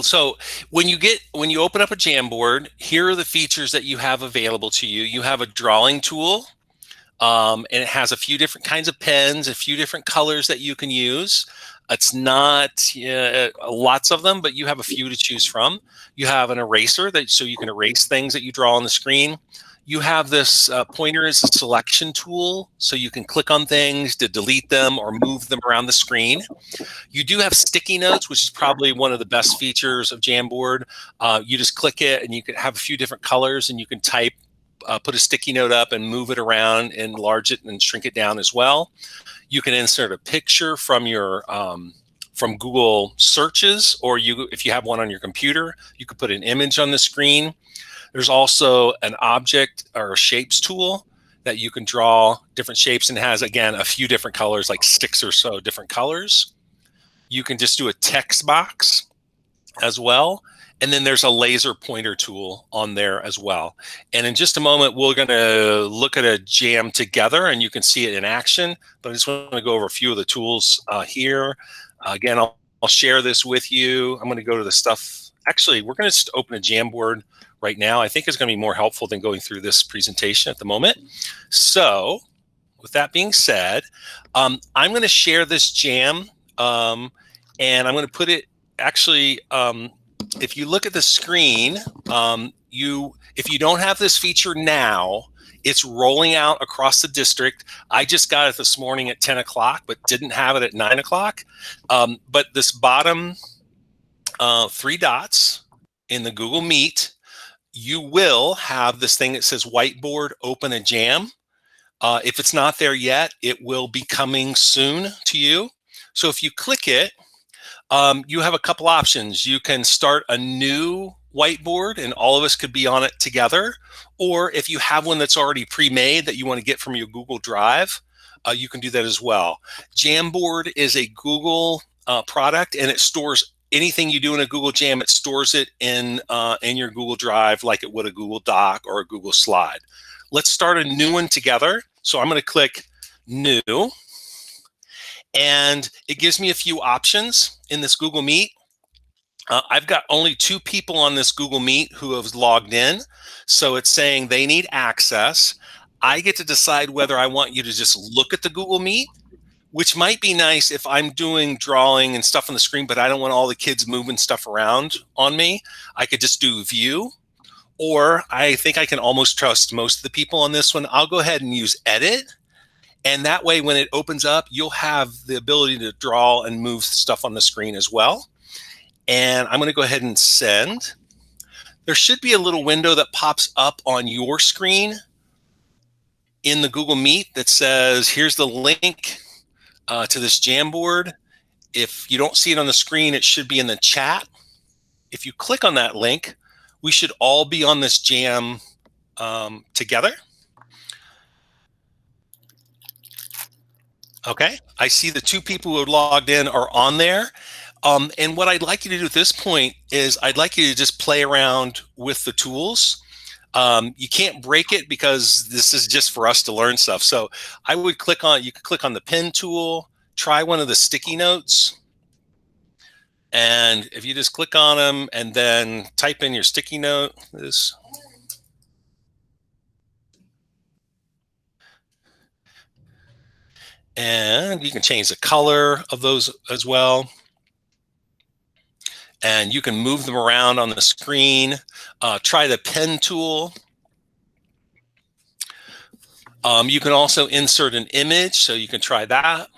So when you open up a Jamboard, here are the features that you have available to you. You have a drawing tool, and it has a few different kinds of pens, a few different colors that you can use. It's not lots of them, but you have a few to choose from. You have an eraser so you can erase things that you draw on the screen. You have this pointer as a selection tool, so you can click on things to delete them or move them around the screen. You do have sticky notes, which is probably one of the best features of Jamboard. You just click it and you can have a few different colors and you can type, put a sticky note up and move it around, enlarge it and shrink it down as well. You can insert a picture from your from Google searches, or if you have one on your computer, you could put an image on the screen. There's also an object or a shapes tool that you can draw different shapes, and has, again, a few different colors, like 6 or so different colors. You can just do a text box as well. And then there's a laser pointer tool on there as well. And in just a moment, we're going to look at a jam together and you can see it in action. But I just want to go over a few of the tools here. Again, I'll share this with you. I'm going to go to the stuff. Actually, we're going to just open a Jamboard right now. I think it's going to be more helpful than going through this presentation at the moment. So with that being said, I'm going to share this jam, and I'm going to put it actually, if you look at the screen, if you don't have this feature now, it's rolling out across the district. I just got it this morning at 10 o'clock, but didn't have it at 9 o'clock. But this bottom 3 dots in the Google Meet, you will have this thing that says Whiteboard, open a jam. If it's not there yet, it will be coming soon to you. So if you click it, you have a couple options. You can start a new whiteboard and all of us could be on it together. Or if you have one that's already pre-made that you want to get from your Google Drive, you can do that as well. Jamboard is a Google product, and it stores anything you do in a Google Jam. It stores it in your Google Drive like it would a Google Doc or a Google Slide. Let's start a new one together. So I'm going to click New. And it gives me a few options in this Google Meet. I've got only 2 people on this Google Meet who have logged in. So it's saying they need access. I get to decide whether I want you to just look at the Google Meet, which might be nice if I'm doing drawing and stuff on the screen, but I don't want all the kids moving stuff around on me. I could just do view. Or I think I can almost trust most of the people on this one. I'll go ahead and use edit. And that way, when it opens up, you'll have the ability to draw and move stuff on the screen as well. And I'm going to go ahead and send. There should be a little window that pops up on your screen in the Google Meet that says, here's the link to this Jamboard. If you don't see it on the screen, it should be in the chat. If you click on that link, we should all be on this jam together. Okay, I see the 2 people who have logged in are on there. And what I'd like you to do at this point is I'd like you to just play around with the tools. You can't break it because this is just for us to learn stuff. So I would you could click on the pen tool, try one of the sticky notes. And if you just click on them and then type in your sticky note, and you can change the color of those as well. And you can move them around on the screen. Try the pen tool. You can also insert an image, so you can try that.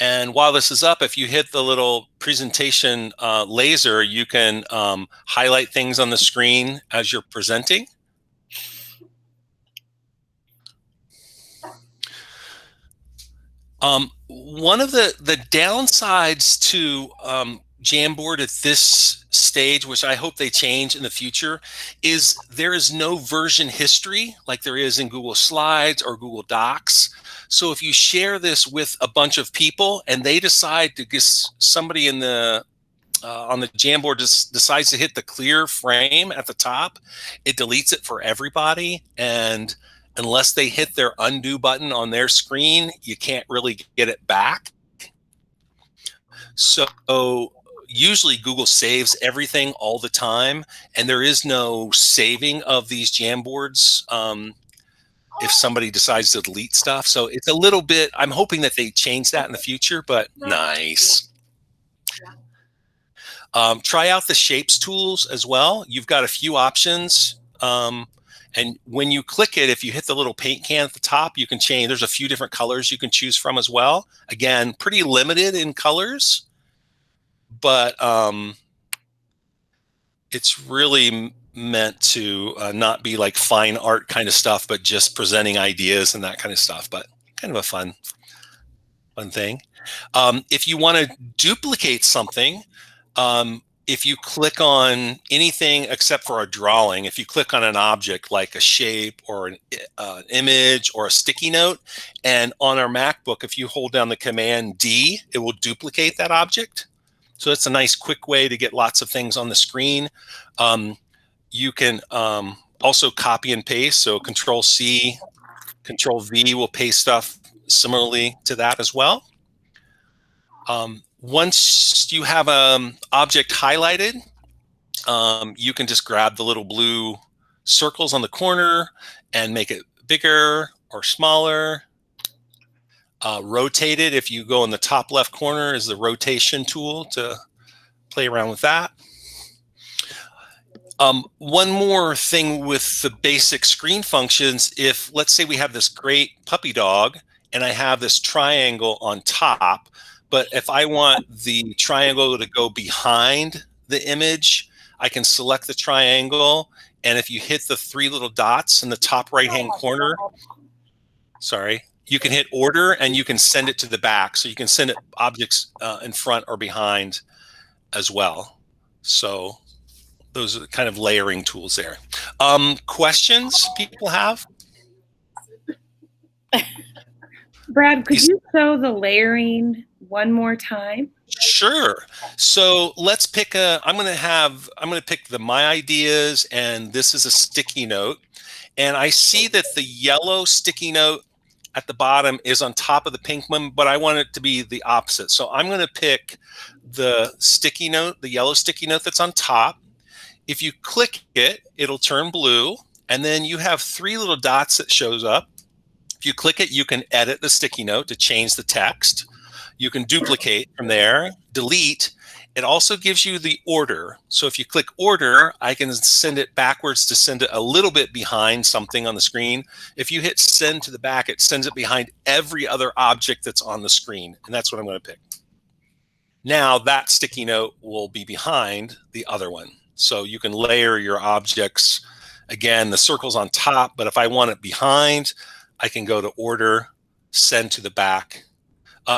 And while this is up, if you hit the little presentation laser, you can highlight things on the screen as you're presenting. One of the downsides to Jamboard at this stage, which I hope they change in the future, is there is no version history like there is in Google Slides or Google Docs. So if you share this with a bunch of people and they decide to get somebody in the on the Jamboard decides to hit the clear frame at the top, it deletes it for everybody. And unless they hit their undo button on their screen, you can't really get it back. So usually Google saves everything all the time, and there is no saving of these Jamboards if somebody decides to delete stuff. So it's a little bit, I'm hoping that they change that in the future, but nice. Try out the shapes tools as well. You've got a few options. And when you click it, if you hit the little paint can at the top, you can change. There's a few different colors you can choose from as well. Again, pretty limited in colors, but it's really meant to not be like fine art kind of stuff, but just presenting ideas and that kind of stuff. But kind of a fun thing. If you want to duplicate something, if you click on anything except for a drawing, if you click on an object like a shape or an image or a sticky note, and on our MacBook, if you hold down the command D, it will duplicate that object. So it's a nice quick way to get lots of things on the screen. You can also copy and paste. So Control C, Control V will paste stuff similarly to that as well. Once you have an object highlighted, you can just grab the little blue circles on the corner and make it bigger or smaller. Rotate it. If you go in the top left corner is the rotation tool to play around with that. One more thing with the basic screen functions, if let's say we have this great puppy dog and I have this triangle on top, but if I want the triangle to go behind the image, I can select the triangle, and if you hit the three little dots in the top right-hand corner, you can hit order and you can send it to the back. So you can send it objects in front or behind as well. So those are the kind of layering tools there. Questions people have? Brad, could you show the layering one more time? Sure. So let's pick I'm going to pick my ideas, and this is a sticky note. And I see that the yellow sticky note at the bottom is on top of the pink one, but I want it to be the opposite. So I'm going to pick the sticky note, the yellow sticky note that's on top. If you click it, it'll turn blue, and then you have three little dots that shows up. If you click it, you can edit the sticky note to change the text. You can duplicate from there, delete. It also gives you the order. So if you click order, I can send it backwards to send it a little bit behind something on the screen. If you hit send to the back, it sends it behind every other object that's on the screen. And that's what I'm going to pick. Now that sticky note will be behind the other one. So you can layer your objects. Again, the circle's on top, but if I want it behind, I can go to order, send to the back.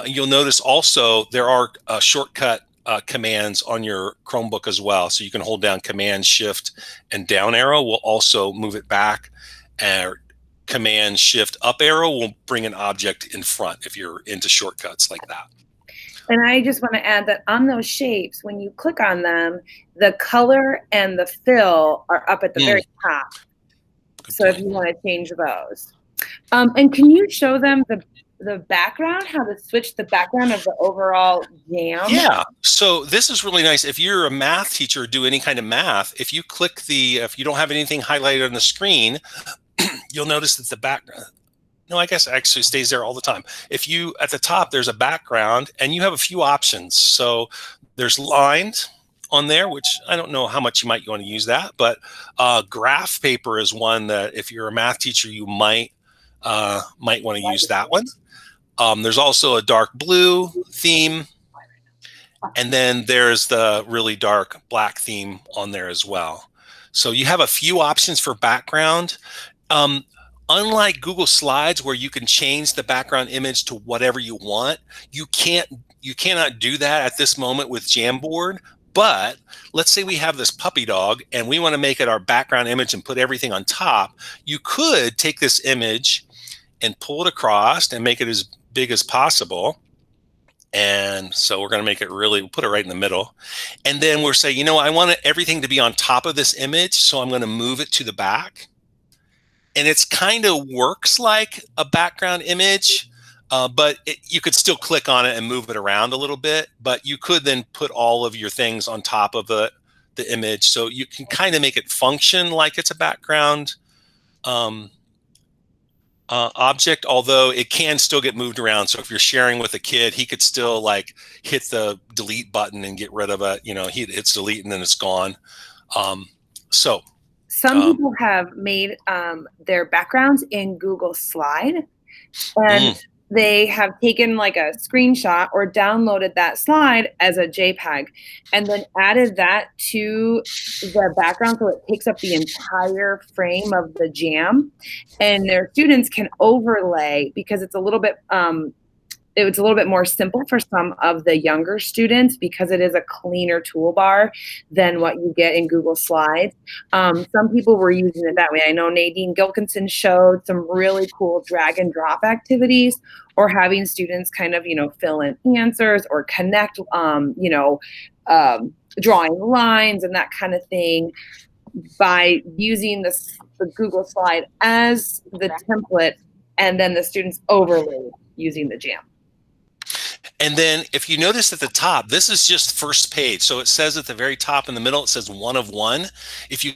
You'll notice also there are shortcut commands on your Chromebook as well. So you can hold down Command, Shift, and down arrow will also move it back. And Command, Shift, up arrow will bring an object in front if you're into shortcuts like that. And I just want to add that on those shapes, when you click on them, the color and the fill are up at the very top. So if you want to change those. And can you show them the background, how to switch the background of the overall jam? Yeah, so this is really nice. If you're a math teacher or do any kind of math, if you click if you don't have anything highlighted on the screen, you'll notice that the background, no, I guess it actually stays there all the time. If you, at the top, there's a background and you have a few options. So there's lines on there, which I don't know how much you might want to use that, but graph paper is one that if you're a math teacher, you might want to use that one. There's also a dark blue theme, and then there's the really dark black theme on there as well. So you have a few options for background. Unlike Google Slides, where you can change the background image to whatever you want, you cannot do that at this moment with Jamboard. But let's say we have this puppy dog and we want to make it our background image and put everything on top. You could take this image and pull it across and make it as big as possible. And so we're going to make it put it right in the middle. And then we'll say, I want everything to be on top of this image. So I'm going to move it to the back. And it's kind of works like a background image. but you could still click on it and move it around a little bit, but you could then put all of your things on top of the image. So you can kind of make it function like it's a background object, although it can still get moved around. So if you're sharing with a kid, he could still like hit the delete button and get rid of it. You know, he hits delete and then it's gone. Some people have made their backgrounds in Google Slide, and they have taken like a screenshot or downloaded that slide as a JPEG and then added that to the background so it takes up the entire frame of the jam. And their students can overlay, because it's a little bit more simple for some of the younger students because it is a cleaner toolbar than what you get in Google Slides. Some people were using it that way. I know Nadine Gilkinson showed some really cool drag and drop activities, or having students kind of, fill in answers or connect, drawing lines and that kind of thing by using the Google Slide as the template, and then the students overlay using the jam. And then if you notice at the top, this is just first page. So it says at the very top in the middle, it says 1 of 1. If you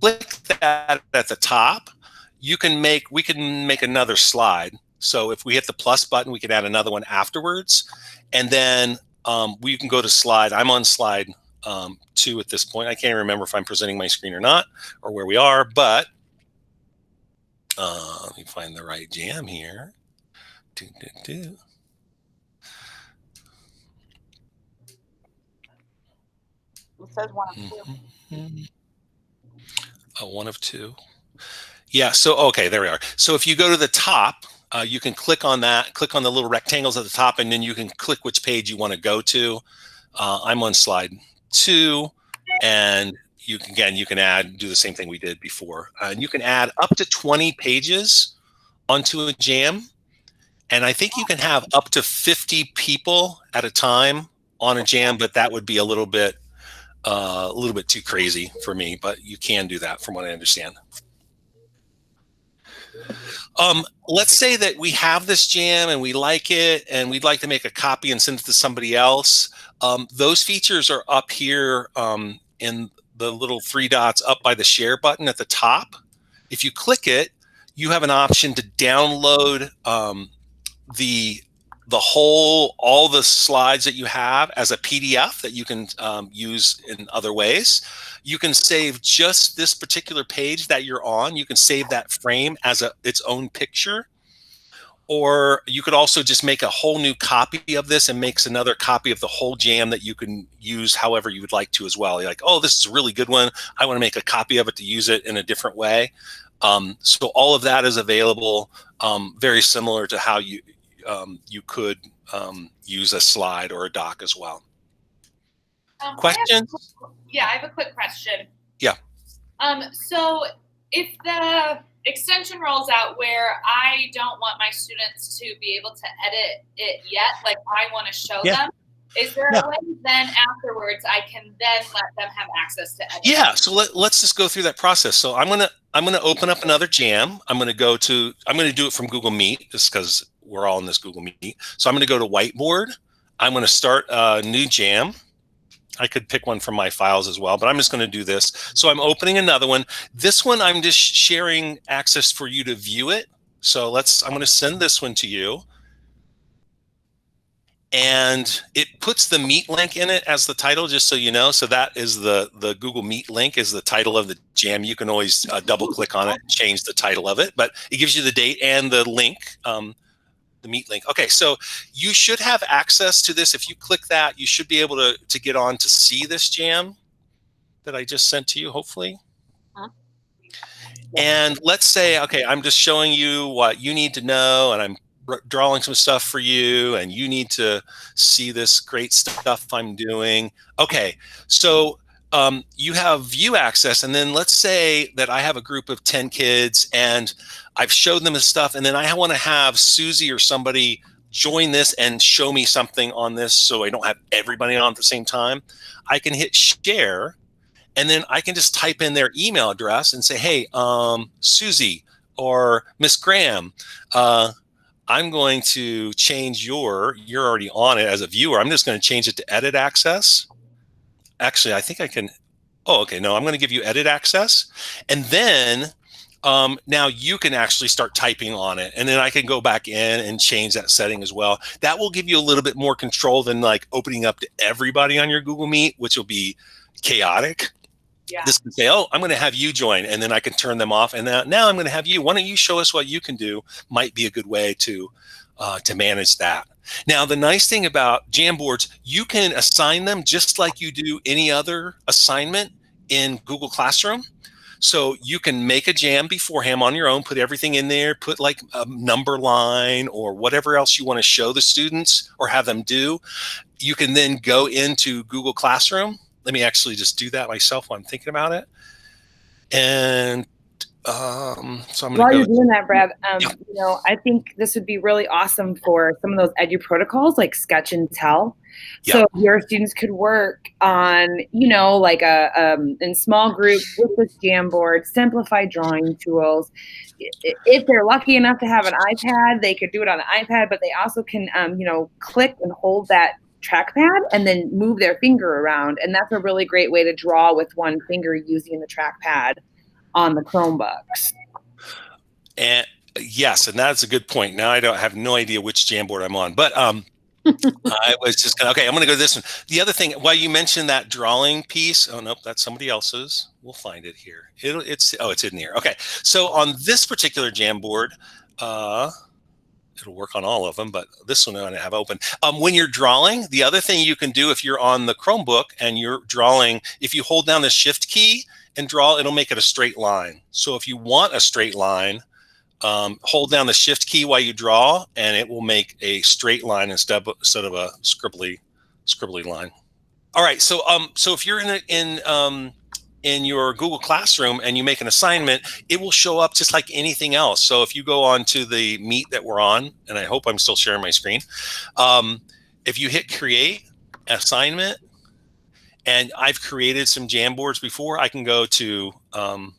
click that at the top, we can make another slide. So if we hit the plus button, we can add another one afterwards. And then we can go to slide. I'm on slide 2 at this point. I can't remember if I'm presenting my screen or not, or where we are, but let me find the right jam here. It says 1 of 2. Oh, 1 of 2. Yeah, so, okay, there we are. So if you go to the top, you can click on that, click on the little rectangles at the top, and then you can click which page you want to go to. I'm on slide 2, and you can do the same thing we did before. And you can add up to 20 pages onto a jam. And I think you can have up to 50 people at a time on a jam, but that would be a little bit too crazy for me, but you can do that from what I understand. Let's say that we have this jam and we like it and we'd like to make a copy and send it to somebody else. Those features are up here in the little 3 dots up by the share button at the top. If you click it, you have an option to download all the slides that you have as a PDF that you can use in other ways. You can save just this particular page that you're on. You can save that frame as its own picture. Or you could also just make a whole new copy of this and makes another copy of the whole jam that you can use however you would like to as well. You're like, oh, this is a really good one. I want to make a copy of it to use it in a different way. So all of that is available, very similar to how you could use a slide or a doc as well. Questions? I have a quick question. Yeah. So if the extension rolls out where I don't want my students to be able to edit it yet, like I want to show them, is there a way then afterwards I can then let them have access to edit? Yeah, so let's just go through that process. So I'm gonna open up another jam. I'm gonna do it from Google Meet just because we're all in this Google Meet. So I'm gonna go to Whiteboard. I'm gonna start a new jam. I could pick one from my files as well, but I'm just gonna do this. So I'm opening another one. This one, I'm just sharing access for you to view it. So I'm gonna send this one to you. And it puts the Meet link in it as the title, just so you know. So that is the Google Meet link is the title of the jam. You can always double click on it and change the title of it, but it gives you the date and the link, the Meet link. Okay, so you should have access to this. If you click that, you should be able to get on to see this jam that I just sent to you, hopefully. And let's say, okay, I'm just showing you what you need to know, and I'm drawing some stuff for you, and you need to see this great stuff I'm doing. Okay, so you have view access, and then let's say that I have a group of 10 kids and I've showed them this stuff, and then I want to have Susie or somebody join this and show me something on this so I don't have everybody on at the same time. I can hit share, and then I can just type in their email address and say, hey, Susie or Miss Graham, I'm going to change you're already on it as a viewer. I'm just going to change it to edit access. Actually, I think I can. Oh, okay. No, I'm going to give you edit access. And then now you can actually start typing on it. And then I can go back in and change that setting as well. That will give you a little bit more control than like opening up to everybody on your Google Meet, which will be chaotic. Yeah. This can say, oh, I'm going to have you join, and then I can turn them off. And now I'm going to have you. Why don't you show us what you can do? Might be a good way to manage that. Now, the nice thing about Jamboards, you can assign them just like you do any other assignment in Google Classroom. So you can make a jam beforehand on your own, put everything in there, put like a number line or whatever else you want to show the students or have them do. You can then go into Google Classroom. Let me actually just do that myself while I'm thinking about it. And so I'm going to While go. you're doing that, Brad, I think this would be really awesome for some of those edu protocols like Sketch and Tell. So your students could work on, like in small groups with this Jamboard, simplified drawing tools. If they're lucky enough to have an iPad, they could do it on an iPad, but they also can, click and hold that trackpad and then move their finger around. And that's a really great way to draw with one finger using the trackpad on the Chromebooks. And yes, and that's a good point. Now I have no idea which Jamboard I'm on, but I was just okay. I'm going to go to this one. The other thing, while you mentioned that drawing piece, oh nope, that's somebody else's. We'll find it here. It's in here. Okay, so on this particular Jamboard, it'll work on all of them, but this one I have open. When you're drawing, the other thing you can do if you're on the Chromebook and you're drawing, if you hold down the Shift key and draw, it'll make it a straight line. So if you want a straight line, hold down the Shift key while you draw, and it will make a straight line instead of a scribbly line. All right, so if you're in your Google Classroom and you make an assignment, it will show up just like anything else. So if you go on to the Meet that we're on, and I hope I'm still sharing my screen, if you hit Create Assignment, and I've created some Jamboards before, I can go to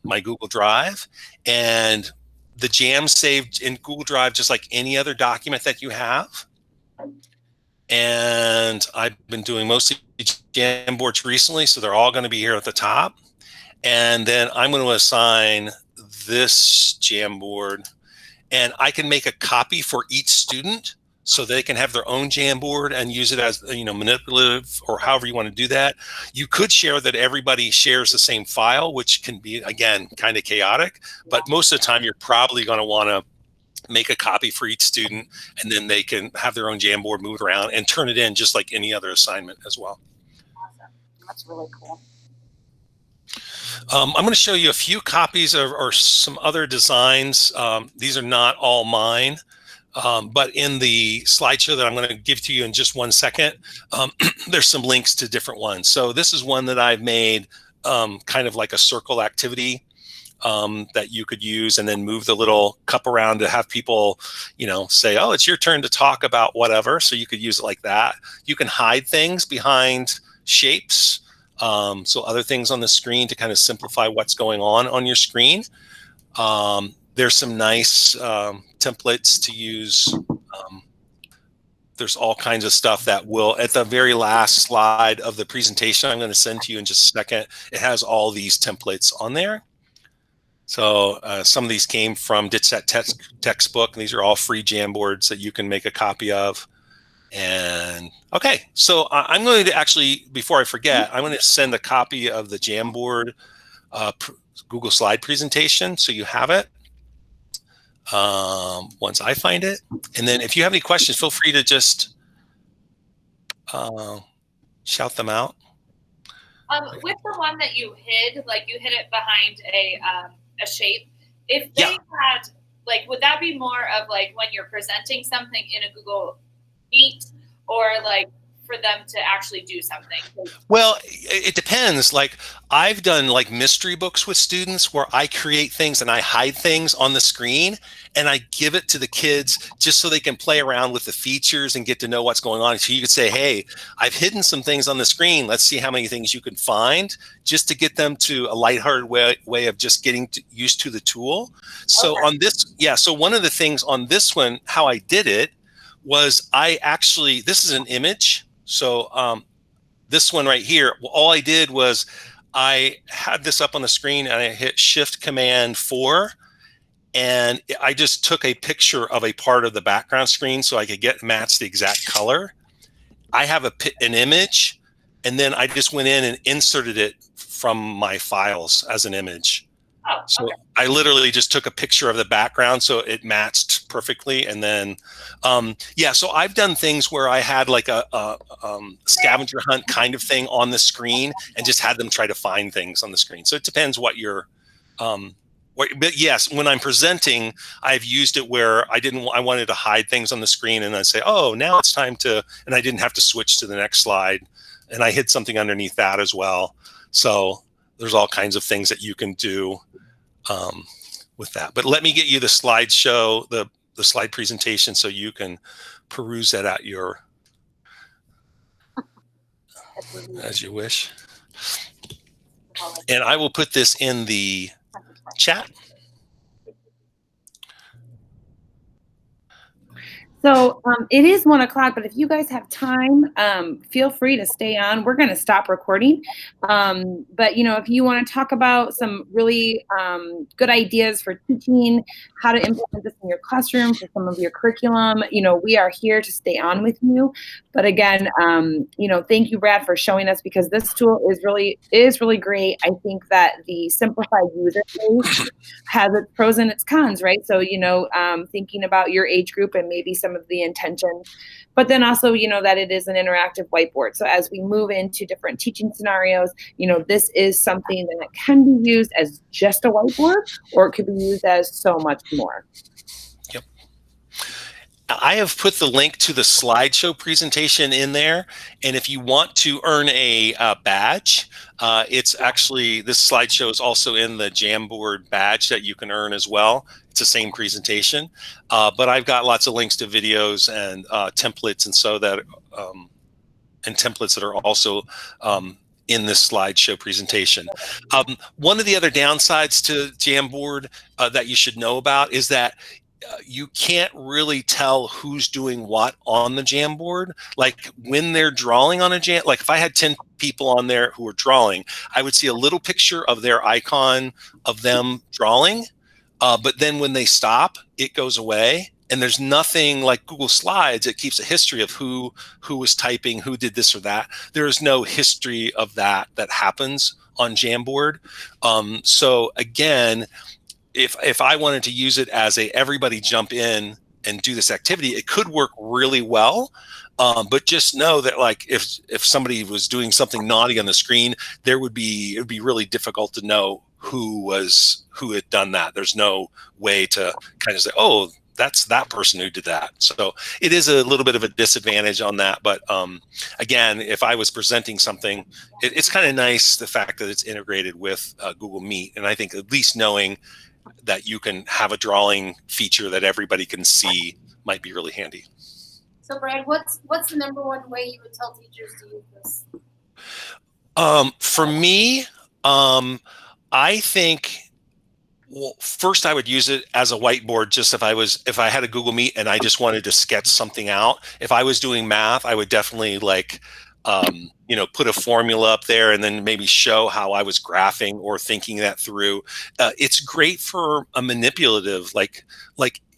my Google Drive, and the jam's saved in Google Drive just like any other document that you have. And I've been doing mostly Jamboards recently, so they're all going to be here at the top. And then I'm going to assign this Jamboard, and I can make a copy for each student so they can have their own Jamboard and use it as, manipulative or however you want to do that. You could share that everybody shares the same file, which can be, again, kind of chaotic, but most of the time you're probably going to want to make a copy for each student, and then they can have their own Jamboard, move it around, and turn it in just like any other assignment as well. Awesome. That's really cool. I'm going to show you a few copies or some other designs. These are not all mine, but in the slideshow that I'm going to give to you in just 1 second, there's some links to different ones. So this is one that I've made kind of like a circle activity that you could use, and then move the little cup around to have people, say, oh, it's your turn to talk about whatever. So you could use it like that. You can hide things behind shapes. So other things on the screen to kind of simplify what's going on your screen. There's some nice templates to use. There's all kinds of stuff that will, at the very last slide of the presentation I'm going to send to you in just a second, it has all these templates on there. So some of these came from Ditch That textbook. These are all free Jamboards that you can make a copy of. And okay, so I'm going to actually, before I forget, I'm going to send a copy of the Jamboard Google slide presentation so you have it once I find it. And then if you have any questions, feel free to just shout them out. With the one that you hid, like you hid it behind a shape, if they had, like, would that be more of like when you're presenting something in a Google Meet, or like for them to actually do something? Well, it depends. Like I've done like mystery books with students where I create things and I hide things on the screen and I give it to the kids just so they can play around with the features and get to know what's going on. So you could say, hey, I've hidden some things on the screen. Let's see how many things you can find, just to get them to a lighthearted way of just getting used to the tool. So Okay. on this, so one of the things on this one, how I did it was this is an image. So this one right here, all I did was I had this up on the screen and I hit Shift Command 4. And I just took a picture of a part of the background screen so I could match the exact color. I have an image, and then I just went in and inserted it from my files as an image. Oh, so okay. I literally just took a picture of the background so it matched perfectly. And then, so I've done things where I had like a scavenger hunt kind of thing on the screen and just had them try to find things on the screen. So it depends what you're, but yes, when I'm presenting, I've used it where I wanted to hide things on the screen and I say, oh, now it's time to, and I didn't have to switch to the next slide. And I hid something underneath that as well. So there's all kinds of things that you can do with that. But let me get you the slideshow, the slide presentation, so you can peruse that at your, as you wish. And I will put this in the chat. So it is 1 o'clock, but if you guys have time, feel free to stay on. We're going to stop recording. But, if you want to talk about some really good ideas for teaching, how to implement this in your classroom, for some of your curriculum, we are here to stay on with you. But again, thank you, Brad, for showing us, because this tool is really great. I think that the simplified user base has its pros and its cons, right? So, thinking about your age group and maybe some of the intention, but then also, that it is an interactive whiteboard. So as we move into different teaching scenarios, this is something that can be used as just a whiteboard, or it could be used as so much more. Yep. I have put the link to the slideshow presentation in there. And if you want to earn a badge, it's actually, this slideshow is also in the Jamboard badge that you can earn as well. It's the same presentation, but I've got lots of links to videos and templates, and so that and templates that are also in this slideshow presentation. One of the other downsides to Jamboard that you should know about is that you can't really tell who's doing what on the Jamboard. Like when they're drawing on a like if I had 10 people on there who were drawing, I would see a little picture of their icon of them drawing. But then when they stop, it goes away. And there's nothing like Google Slides. It keeps a history of who was typing, who did this or that. There is no history of that happens on Jamboard. So again, if I wanted to use it as everybody jump in and do this activity, it could work really well. But just know that like if somebody was doing something naughty on the screen, it would be really difficult to know who had done that. There's no way to kind of say, oh, that's that person who did that. So it is a little bit of a disadvantage on that. But again, if I was presenting something, it's kind of nice, the fact that it's integrated with Google Meet. And I think at least knowing that you can have a drawing feature that everybody can see might be really handy. So Brad, what's the number one way you would tell teachers to use this? For me, I think, well, first I would use it as a whiteboard. Just if I had a Google Meet and I just wanted to sketch something out. If I was doing math, I would definitely like, put a formula up there and then maybe show how I was graphing or thinking that through. It's great for a manipulative, like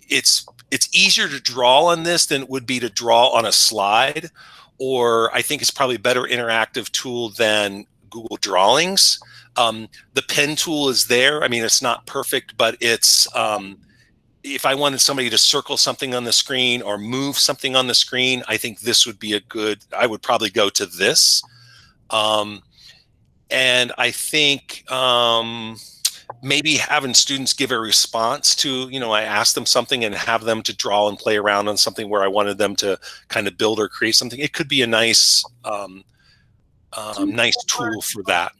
it's easier to draw on this than it would be to draw on a slide, or I think it's probably a better interactive tool than Google Drawings. The pen tool is there. I mean, it's not perfect, but it's, if I wanted somebody to circle something on the screen or move something on the screen, I think this would be I would probably go to this. And I think, maybe having students give a response to, I asked them something and have them to draw and play around on something where I wanted them to kind of build or create something. It could be a nice, nice tool for that.